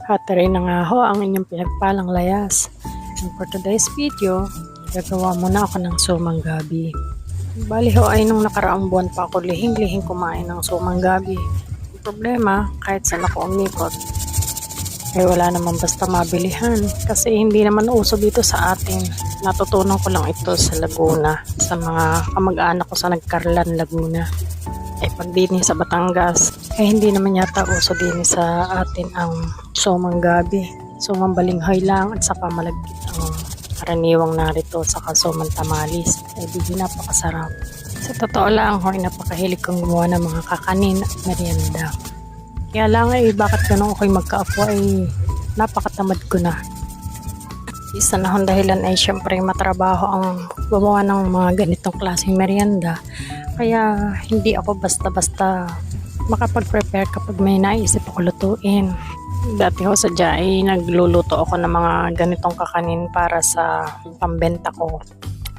At rin na nga ho ang inyong pinagpalang layas. And for today's video, gagawa muna ako ng sumang gabi. Bali ho ay nung nakaraang buwan pa ako lihing-lihing kumain ng sumang gabi. Ang problema, kahit saan ako umikot, ay wala naman basta mabilihan. Kasi hindi naman uso dito sa atin. Natutunan ko lang ito sa Laguna, sa mga kamag-anak ko sa Nagcarlan, Laguna. Pag din sa Batangas, hindi naman yata uso din sa atin ang sumang gabi. Sumang balinghoy lang at saka malagkit ang karaniwang narito sa sumang tamalis. Di napakasarap. Sa totoo lang, napakahilig kong gumawa ng mga kakanin at merienda. Kaya lang bakit ganun ako'y magka-apo napakatamad ko na. Isa na hong dahilan ay syempre matrabaho ang gumawa ng mga ganitong klaseng merienda. Kaya hindi ako basta-basta makapag-prepare kapag may naisip ako lutuin. Dati ho sadya nagluluto ako ng mga ganitong kakanin para sa pambenta ko.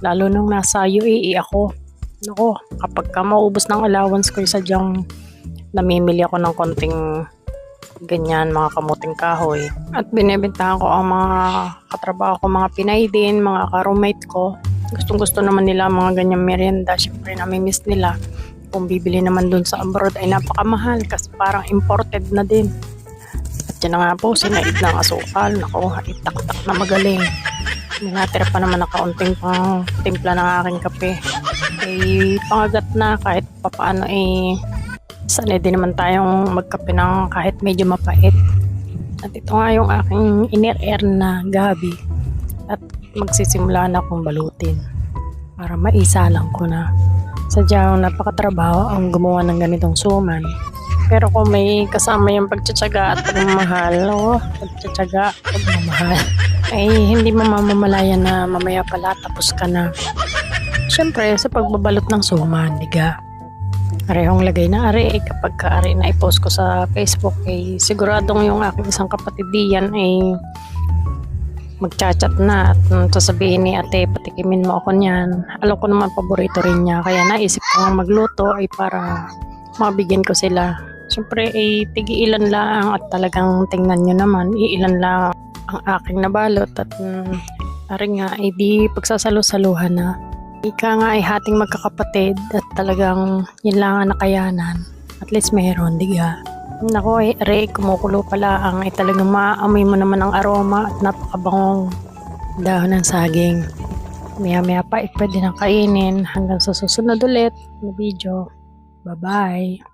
Lalo nung nasa UAE ako. Naku, kapag maubos ng allowance ko, sadyang namimili ako ng konting ganyan, mga kamuting kahoy. At binibentahan ko ang mga katrabaho ko, mga Pinay din, mga ka-roommate ko. Gustong-gusto naman nila mga ganyang merienda. Siyempre namimiss nila. Kung bibili naman dun sa abroad ay napakamahal kasi parang imported na din. At yan na nga po, sinaid ng asukal. Naku, itak-tak na magaling. Natira pa naman na kaunting pang timpla ng aking kape. Pangagat na kahit papaano sanay din naman tayong magkape ng kahit medyo mapait. At ito nga yung aking iner-air na gabi. At magsisimula na akong balutin para maisalang ko na. Sadyang napakatrabaho ang gumawa ng ganitong suman. Pero kung may kasama yung pagtsatsaga at pagmamahal, pagtsatsaga, pagmamahal, hindi mamamalayan na mamaya pala tapos ka na. Siyempre sa pagbabalot ng suman, diga. Arehong lagay na kapag ka-ari na i-post ko sa Facebook, siguradong yung aking isang kapatid diyan magchat-chat na at sasabihin ni ate, patikimin mo ako niyan. Alam ko naman paborito rin niya, kaya naisip ko magluto para mabigyan ko sila. Siyempre tigi-ilan lang at talagang tingnan nyo naman, iilan lang ang aking nabalot at nga di pagsasalo-saluhan na. Ika nga hating magkakapatid at talagang yun lang ang nakayanan. At least mayroon, diga. Naku, kumukulo pala ang talagang maamoy mo naman ang aroma at napakabangong dahon ng saging. Maya-maya pa pwede nang kainin hanggang sa susunod ulit na video. Bye-bye!